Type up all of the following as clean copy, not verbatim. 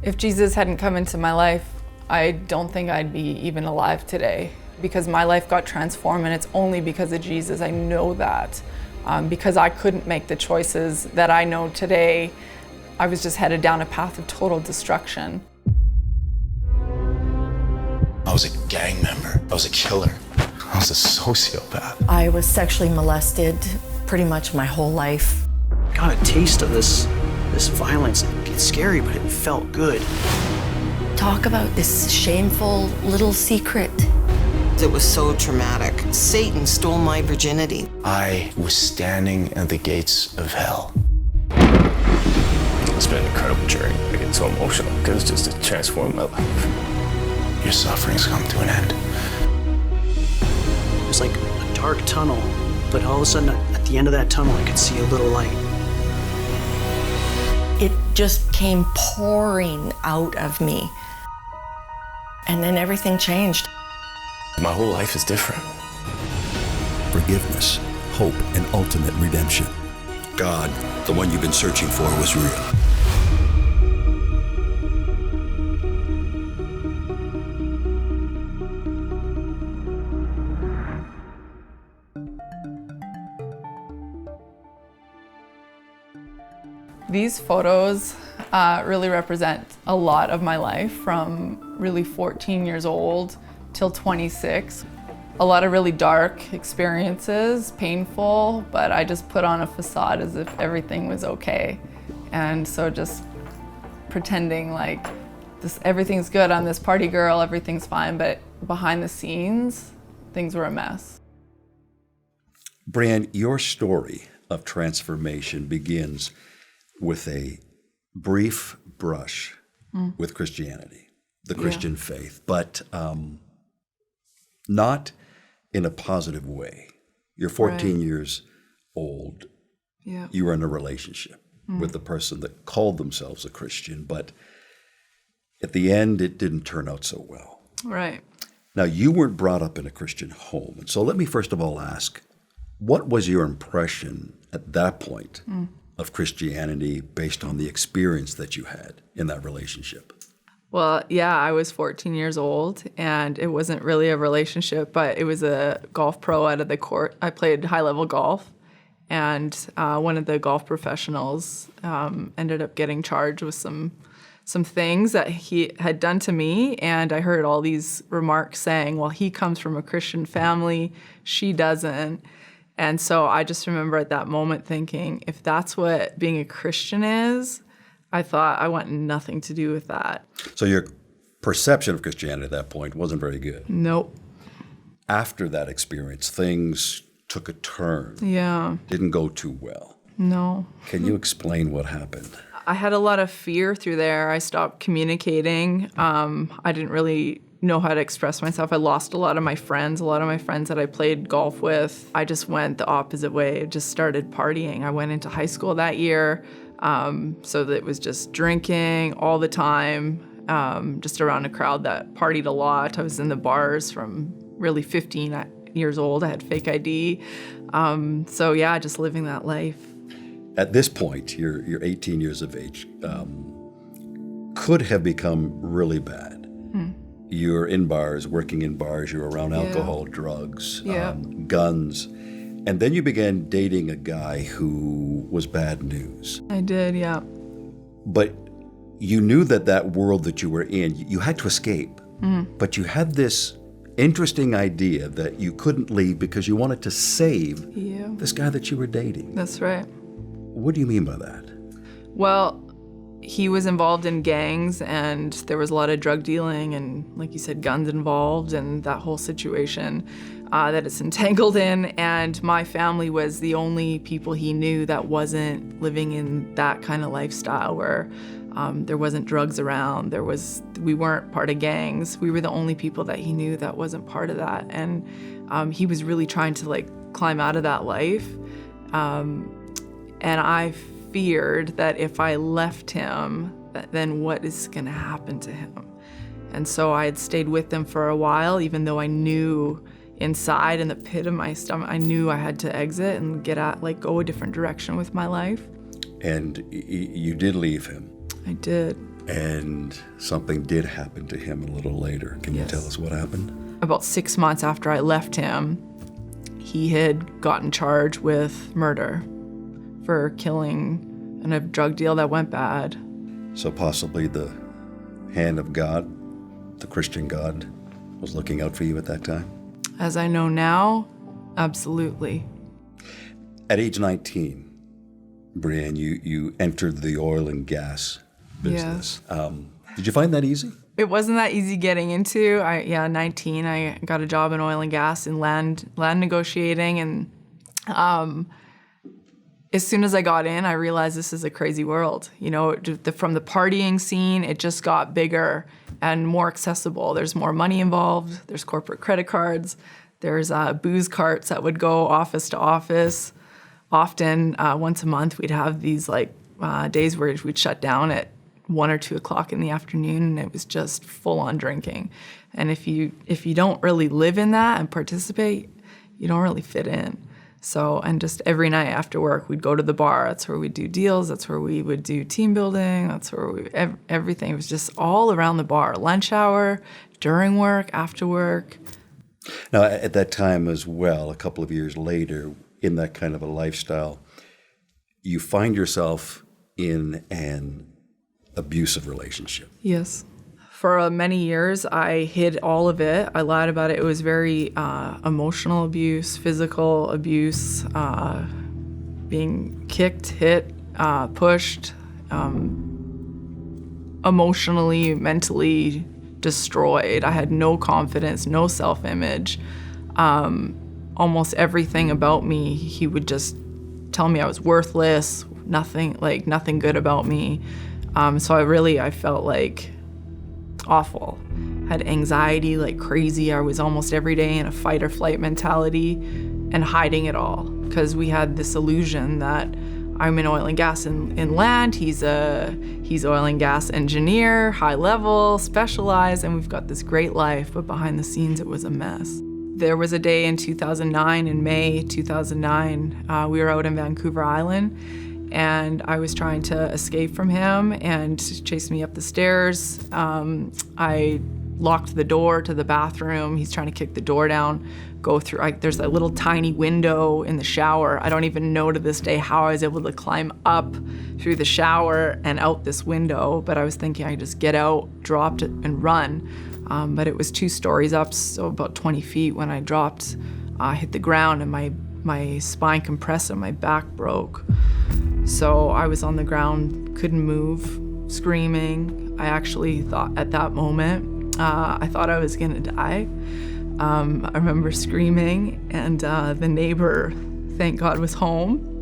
If Jesus hadn't come into my life, I don't think I'd be even alive today, because my life got transformed, and it's only because of Jesus. I know that. Because I couldn't make the choices that I know today, I was just headed down a path of total destruction. I was a gang member. I was a killer. I was a sociopath. I was sexually molested pretty much my whole life. Got a taste of this violence. It's scary, but it felt good. Talk about this shameful little secret. It was so traumatic. Satan stole my virginity. I was standing at the gates of hell. It's been an incredible journey. I get so emotional because it's just transformed my life. Your suffering's come to an end. It was like a dark tunnel, but all of a sudden, at the end of that tunnel, I could see a little light. It just came pouring out of me. And then everything changed. My whole life is different. Forgiveness, hope, and ultimate redemption. God, the one you've been searching for, was real. These photos really represent a lot of my life, from really 14 years old till 26. A lot of really dark experiences, painful, but I just put on a facade as if everything was okay. And so just pretending like everything's good, I'm this party girl, everything's fine, but behind the scenes, things were a mess. Breanne, your story of transformation begins with a brief brush with Christianity, the Christian faith, but not in a positive way. You're 14 years old. Yeah. You were in a relationship with the person that called themselves a Christian, but at the end, it didn't turn out so well. Right. Now, you weren't brought up in a Christian home. And so let me first of all ask, what was your impression at that point of Christianity based on the experience that you had in that relationship? Well, yeah, I was 14 years old, and it wasn't really a relationship, but it was a golf pro out of the court. I played high-level golf, and one of the golf professionals ended up getting charged with some things that he had done to me, and I heard all these remarks saying, well, he comes from a Christian family, she doesn't. And so I just remember at that moment thinking, if that's what being a Christian is, I thought I want nothing to do with that. So your perception of Christianity at that point wasn't very good. Nope. After that experience, things took a turn. Yeah. Didn't go too well. No. Can you explain what happened? I had a lot of fear through there. I stopped communicating. I didn't really know how to express myself. I lost a lot of my friends that I played golf with. I just went the opposite way. I just started partying. I went into high school that year, so that it was just drinking all the time, just around a crowd that partied a lot. I was in the bars from really 15 years old. I had fake ID. So yeah, just living that life. At this point, you're 18 years of age, could have become really bad. You're in bars, working in bars, you're around alcohol, drugs, guns, and then you began dating a guy who was bad news. I did, yeah. But you knew that world that you were in, you had to escape, but you had this interesting idea that you couldn't leave because you wanted to save this guy that you were dating. That's right. What do you mean by that? Well, he was involved in gangs, and there was a lot of drug dealing and, like you said, guns involved, and that whole situation that it's entangled in. And my family was the only people he knew that wasn't living in that kind of lifestyle where there wasn't drugs around. We weren't part of gangs. We were the only people that he knew that wasn't part of that. And he was really trying to climb out of that life. And I feared that if I left him, then what is going to happen to him? And so I had stayed with them for a while, even though I knew inside in the pit of my stomach, I knew I had to exit and go a different direction with my life. And you did leave him. I did. And something did happen to him a little later. Can you tell us what happened? About 6 months after I left him, he had gotten charged with murder for killing in a drug deal that went bad. So possibly the hand of God, the Christian God, was looking out for you at that time? As I know now, absolutely. At age 19, Breanne, you entered the oil and gas business. Did you find that easy? It wasn't that easy getting into. 19, I got a job in oil and gas in land negotiating, and as soon as I got in, I realized this is a crazy world. You know, from the partying scene, it just got bigger and more accessible. There's more money involved. There's corporate credit cards. There's booze carts that would go office to office. Often, once a month, we'd have these days where we'd shut down at 1 or 2 o'clock in the afternoon, and it was just full-on drinking. And if you don't really live in that and participate, you don't really fit in. So, and just every night after work, we'd go to the bar. That's where we'd do deals. That's where we would do team building. That's where everything was just all around the bar. Lunch hour, during work, after work. Now, at that time as well, a couple of years later, in that kind of a lifestyle, you find yourself in an abusive relationship. Yes. For many years, I hid all of it. I lied about it. It was very emotional abuse, physical abuse, being kicked, hit, pushed, emotionally, mentally destroyed. I had no confidence, no self-image. Almost everything about me, he would just tell me I was worthless, nothing good about me. So I felt like awful. Had anxiety like crazy. I was almost every day in a fight or flight mentality and hiding it all because we had this illusion that I'm in oil and gas in land. He's oil and gas engineer, high level, specialized, and we've got this great life, but behind the scenes it was a mess. There was a day in 2009, in May 2009, we were out in Vancouver Island, and I was trying to escape from him and chased me up the stairs. I locked the door to the bathroom. He's trying to kick the door down, go through. There's a little tiny window in the shower. I don't even know to this day how I was able to climb up through the shower and out this window, but I was thinking I could just get out, drop it, and run. But it was 2 stories up, so about 20 feet when I dropped, hit the ground, and my spine compressed and my back broke. So I was on the ground, couldn't move, screaming. I actually thought at that moment, I thought I was gonna die. I remember screaming, and the neighbor, thank God, was home.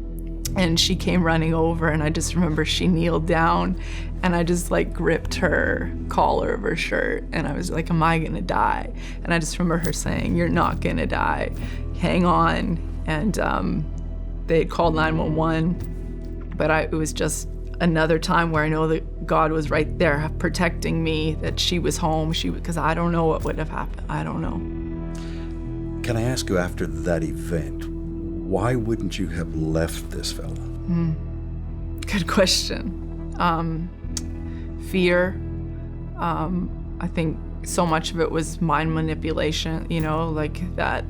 And she came running over, and I just remember she kneeled down, and I just gripped her collar of her shirt, and I was like, am I gonna die? And I just remember her saying, you're not gonna die, hang on. And they had called 911. But it was just another time where I know that God was right there protecting me, that she was home, because I don't know what would have happened. I don't know. Can I ask you, after that event, why wouldn't you have left this fella? Good question. Fear. I think so much of it was mind manipulation, that.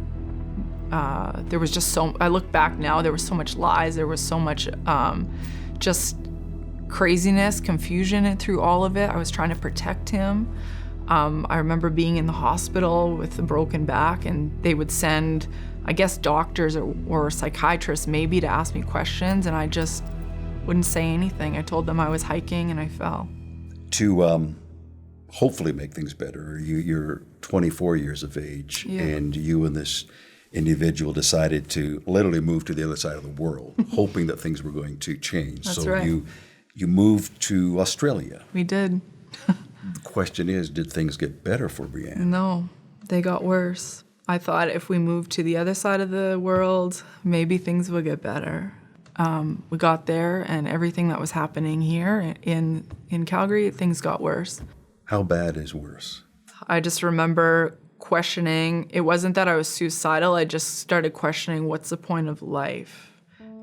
There was just I look back now, there was so much lies, there was so much just craziness, confusion through all of it. I was trying to protect him. I remember being in the hospital with a broken back, and they would send, I guess, doctors or psychiatrists maybe to ask me questions, and I just wouldn't say anything. I told them I was hiking and I fell. To hopefully make things better, you're 24 years of age, and you and this individual decided to literally move to the other side of the world, hoping that things were going to change. That's so right. you moved to Australia. We did. The question is, did things get better for Breanne? No, they got worse. I thought if we moved to the other side of the world, maybe things would get better. We got there, and everything that was happening here in Calgary, things got worse. How bad is worse? I just remember questioning. It wasn't that I was suicidal. I just started questioning, what's the point of life?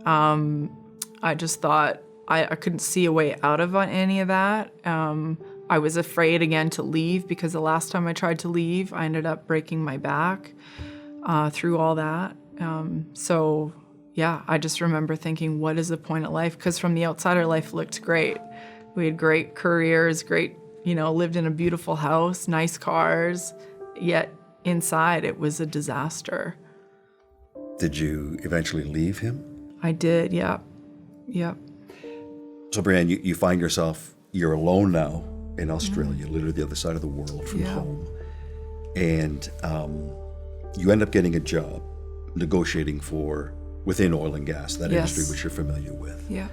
I just thought, I couldn't see a way out of any of that. I was afraid again to leave because the last time I tried to leave, I ended up breaking my back through all that. So yeah, I just remember thinking, what is the point of life? Because from the outside, our life looked great. We had great careers, great, lived in a beautiful house, nice cars, yet inside it was a disaster. Did you eventually leave him? I did, yeah. So Breanne, you find yourself, you're alone now in Australia, literally the other side of the world from home. And you end up getting a job negotiating within oil and gas, that industry which you're familiar with. Yeah.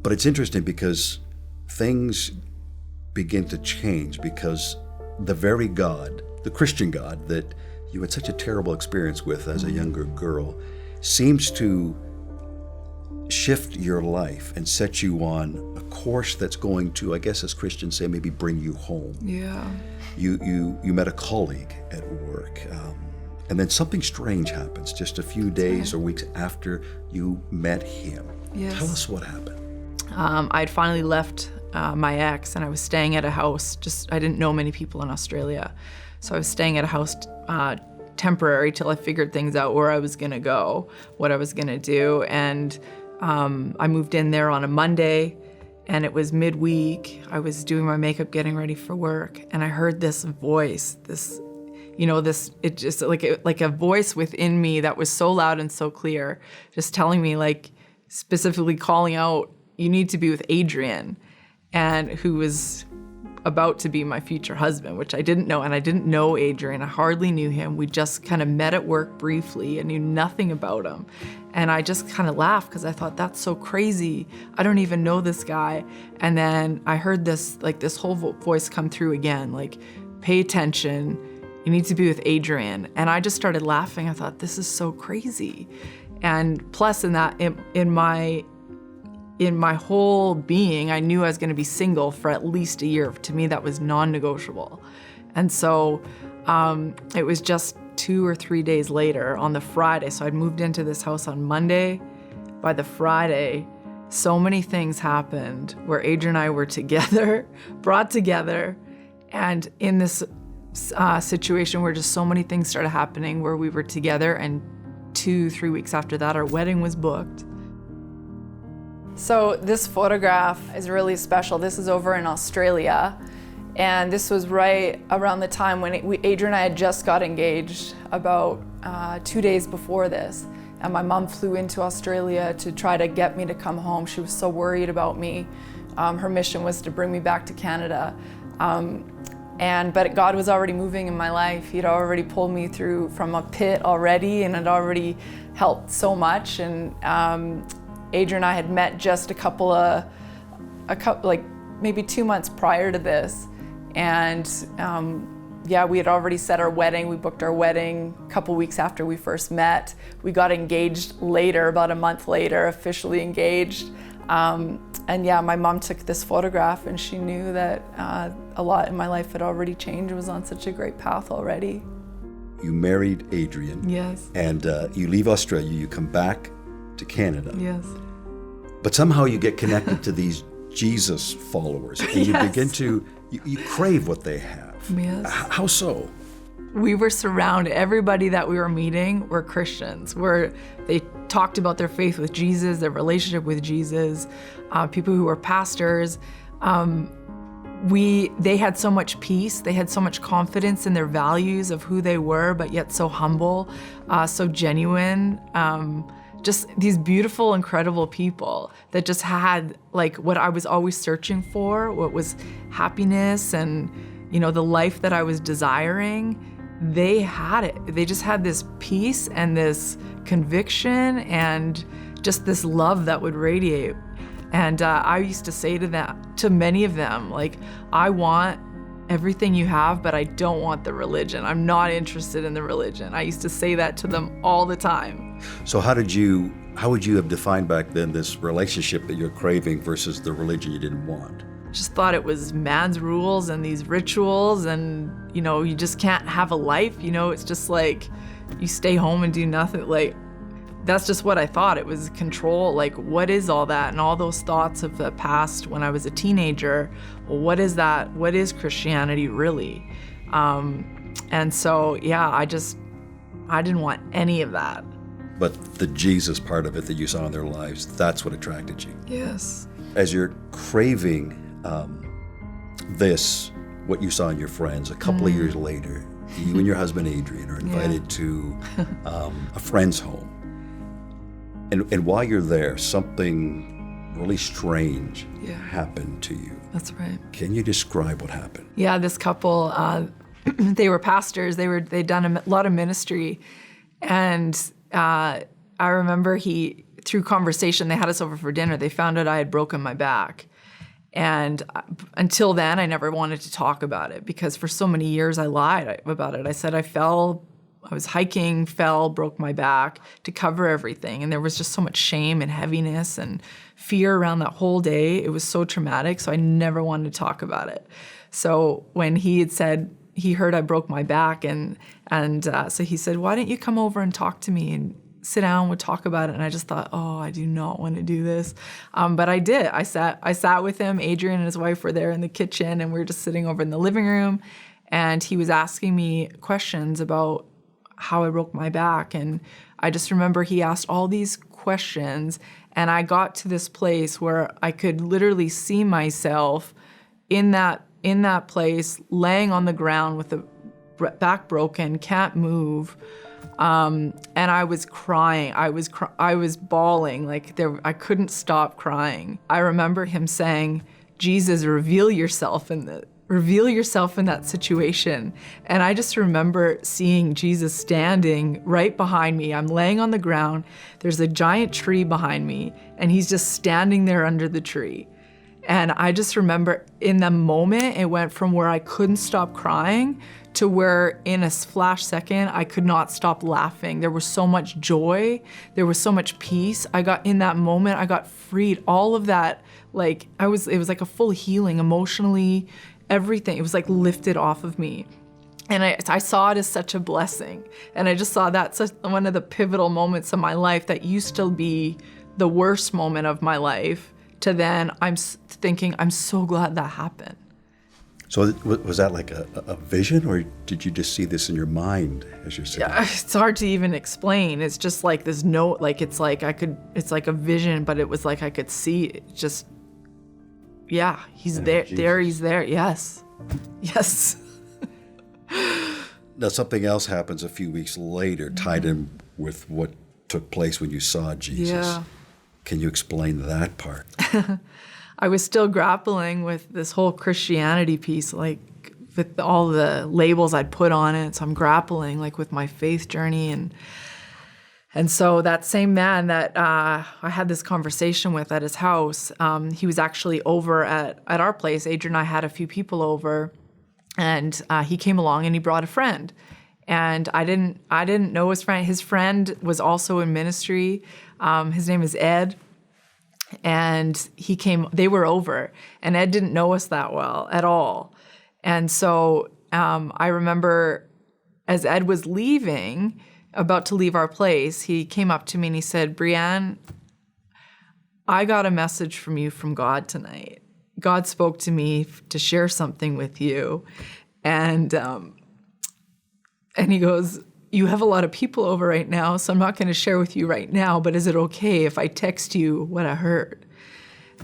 But it's interesting because things begin to change because the very God, the Christian God that you had such a terrible experience with as a younger girl, seems to shift your life and set you on a course that's going to, I guess as Christians say, maybe bring you home. Yeah. You met a colleague at work, and then something strange happens just a few days or weeks after you met him. Yes. Tell us what happened. I'd finally left my ex, and I was staying at a house. I didn't know many people in Australia, so I was staying at a house temporary till I figured things out, where I was gonna go, what I was gonna do, and I moved in there on a Monday, and it was midweek. I was doing my makeup, getting ready for work, and I heard this voice, it just like a voice within me that was so loud and so clear, just telling me, like, specifically calling out, you need to be with Adrian, and who was about to be my future husband, which I didn't know. And I didn't know Adrian. I hardly knew him. We just kind of met at work briefly and knew nothing about him. And I just kind of laughed because I thought, that's so crazy. I don't even know this guy. And then I heard this whole voice come through again, like, pay attention. You need to be with Adrian. And I just started laughing. I thought, this is so crazy. And plus in my whole being, I knew I was going to be single for at least a year. To me, that was non-negotiable. And so it was just 2 or 3 days later on the Friday. So I'd moved into this house on Monday. By the Friday, so many things happened where Adrian and I were together, brought together, and in this situation where just so many things started happening where we were together, and 2-3 weeks after that, our wedding was booked. So this photograph is really special. This is over in Australia, and this was right around the time when Adrian and I had just got engaged, about 2 days before this. And my mom flew into Australia to try to get me to come home. She was so worried about me. Her mission was to bring me back to Canada. But God was already moving in my life. He'd already pulled me through from a pit already, and had already helped so much. And Adrian and I had met just maybe 2 months prior to this. And we had already set our wedding. We booked our wedding a couple weeks after we first met. We got engaged later, about a month later, officially engaged. My mom took this photograph, and she knew that a lot in my life had already changed. It was on such a great path already. You married Adrian. Yes. And you leave Australia, you come back to Canada. Yes. But somehow you get connected to these Jesus followers, and you begin to, you crave what they have. Yes. How so? We were surrounded, everybody that we were meeting were Christians, where they talked about their faith with Jesus, their relationship with Jesus, people who were pastors. They had so much peace, they had so much confidence in their values of who they were, but yet so humble, so genuine. Just these beautiful, incredible people that just had like what I was always searching for, what was happiness and, the life that I was desiring. They had it. They just had this peace and this conviction and just this love that would radiate. And I used to say to many of them, like, I want everything you have, but I don't want the religion. I'm not interested in the religion. I used to say that to them all the time. So how would you have defined back then this relationship that you're craving versus the religion you didn't want? Just thought it was man's rules and these rituals, and you just can't have a life. It's just like you stay home and do nothing. Like that's just what I thought. It was control. Like, what is all that? And all those thoughts of the past when I was a teenager. Well, what is that? What is Christianity really? And so, yeah, I didn't want any of that. But the Jesus part of it that you saw in their lives, that's what attracted you. Yes. As you're craving what you saw in your friends, a couple of years later, you and your husband Adrian are invited to a friend's home. And while you're there, something really strange happened to you. That's right. Can you describe what happened? Yeah, this couple, they were pastors. They'd done a lot of ministry. And I remember through conversation, they had us over for dinner. They found out I had broken my back. And until then, I never wanted to talk about it because for so many years I lied about it. I said I fell, I was hiking, fell, broke my back to cover everything. And there was just so much shame and heaviness and fear around that whole day. It was so traumatic, so I never wanted to talk about it. So when he had said, he heard I broke my back, and so he said, why don't you come over and talk to me and sit down, we'll talk about it. And I just thought, oh, I do not want to do this. But I did. I sat with him. Adrian and his wife were there in the kitchen, and we were just sitting over in the living room. And he was asking me questions about how I broke my back. And I just remember he asked all these questions, and I got to this place where I could literally see myself in that place, laying on the ground with the back broken, can't move. And I was crying. I was bawling. I couldn't stop crying. I remember him saying, Jesus, reveal yourself in that situation. And I just remember seeing Jesus standing right behind me. I'm laying on the ground. There's a giant tree behind me, and he's just standing there under the tree. And I just remember in the moment, it went from where I couldn't stop crying to where in a flash second, I could not stop laughing. There was so much joy. There was so much peace. In that moment, I got freed. All of that, it was like a full healing emotionally, everything. It was like lifted off of me. And I saw it as such a blessing. And I just saw that such one of the pivotal moments of my life that used to be the worst moment of my life, to then I'm thinking, I'm so glad that happened. So was that like a vision, or did you just see this in your mind as you're sitting? Yeah, it's hard to even explain. It's just like this note, it's like a vision, but it was like I could see it. Just, yeah, he's there. Jesus. There, he's there. Yes. Yes. Now something else happens a few weeks later, tied in with what took place when you saw Jesus. Yeah. Can you explain that part? I was still grappling with this whole Christianity piece, with all the labels I'd put on it. So I'm grappling with my faith journey. And so that same man that I had this conversation with at his house, he was actually over at our place. Adrian and I had a few people over, and he came along and he brought a friend. And I didn't know his friend. His friend was also in ministry. His name is Ed. And they were over, and Ed didn't know us that well at all. And so I remember as Ed was leaving, about to leave our place, he came up to me and he said, Breanne, I got a message from you from God tonight. God spoke to me to share something with you. And he goes, you have a lot of people over right now, so I'm not going to share with you right now, but is it okay if I text you what I heard?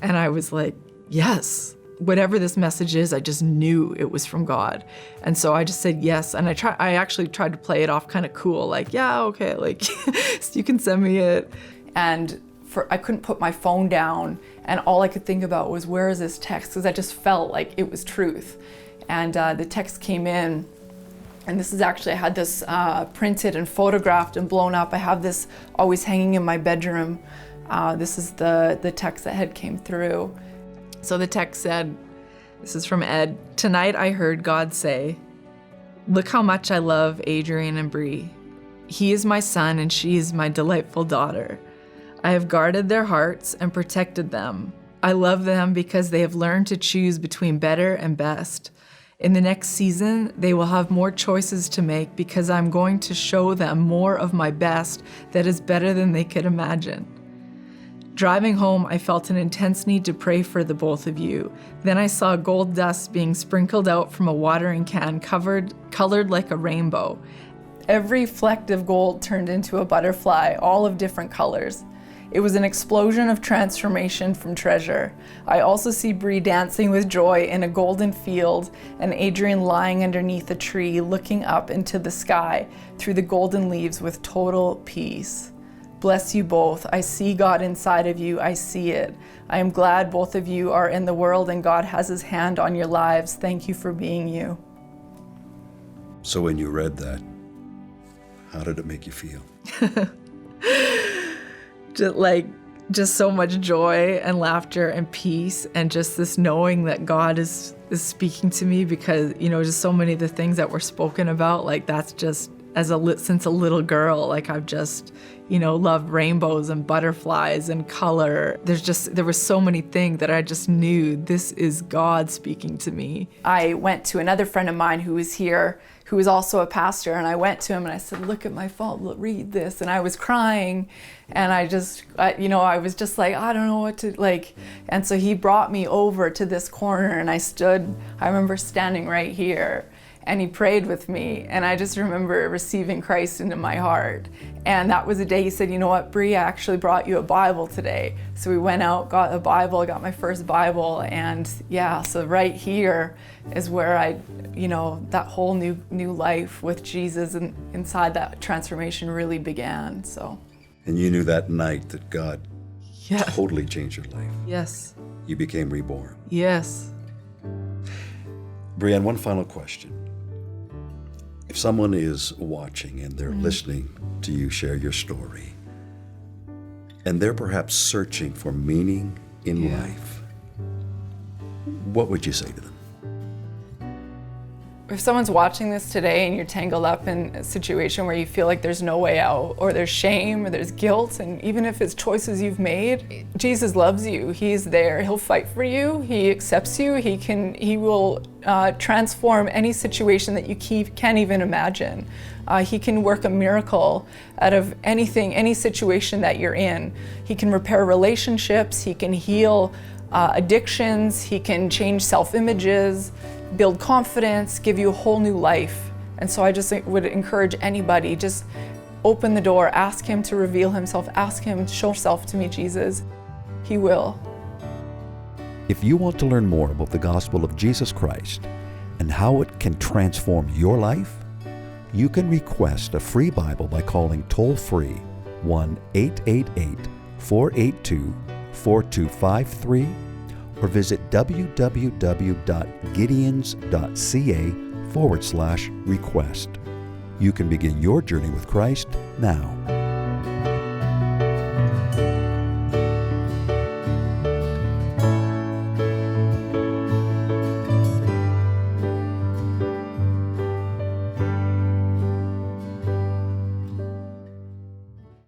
And I was like, yes. Whatever this message is, I just knew it was from God. And so I just said yes. And I actually tried to play it off kind of cool, yeah, okay, you can send me it. And I couldn't put my phone down, and all I could think about was, where is this text? Because I just felt like it was truth. And the text came in. And this is actually, I had this printed and photographed and blown up. I have this always hanging in my bedroom. This is the text that had came through. So the text said, this is from Ed, tonight I heard God say, look how much I love Adrian and Bree. He is my son and she is my delightful daughter. I have guarded their hearts and protected them. I love them because they have learned to choose between better and best. In the next season, they will have more choices to make because I'm going to show them more of my best that is better than they could imagine. Driving home, I felt an intense need to pray for the both of you. Then I saw gold dust being sprinkled out from a watering can colored like a rainbow. Every fleck of gold turned into a butterfly, all of different colors. It was an explosion of transformation from treasure. I also see Bree dancing with joy in a golden field and Adrian lying underneath a tree looking up into the sky through the golden leaves with total peace. Bless you both. I see God inside of you. I see it. I am glad both of you are in the world and God has his hand on your lives. Thank you for being you. So when you read that, how did it make you feel? Just so much joy and laughter and peace, and just this knowing that God is speaking to me, because, just so many of the things that were spoken about, that's just since a little girl, I've just, loved rainbows and butterflies and color. There were so many things that I just knew this is God speaking to me. I went to another friend of mine who was here, who was also a pastor, and I went to him and I said, look at my phone, read this. And I was crying, and I was just like, I don't know what to, and so he brought me over to this corner, and I remember standing right here, and he prayed with me, and I just remember receiving Christ into my heart. And that was the day he said, you know what, Bree, I actually brought you a Bible today. So we went out, got a Bible, got my first Bible, and so right here is where that whole new life with Jesus and inside that transformation really began. So. And you knew that night that God totally changed your life. Yes. You became reborn. Yes. Breanne, one final question. If someone is watching and they're listening to you share your story, and they're perhaps searching for meaning in life, what would you say to them? If someone's watching this today and you're tangled up in a situation where you feel like there's no way out, or there's shame, or there's guilt, and even if it's choices you've made, Jesus loves you. He's there. He'll fight for you. He accepts you. He will transform any situation that you can't even imagine. He can work a miracle out of anything, any situation that you're in. He can repair relationships. He can heal addictions. He can change self-images, build confidence, give you a whole new life. And so I just would encourage anybody, just open the door, ask him to reveal himself, ask him to show himself to me, Jesus. He will. If you want to learn more about the gospel of Jesus Christ and how it can transform your life, you can request a free Bible by calling toll-free 1-888-482-4253 or visit www.gideons.ca/request. You can begin your journey with Christ now.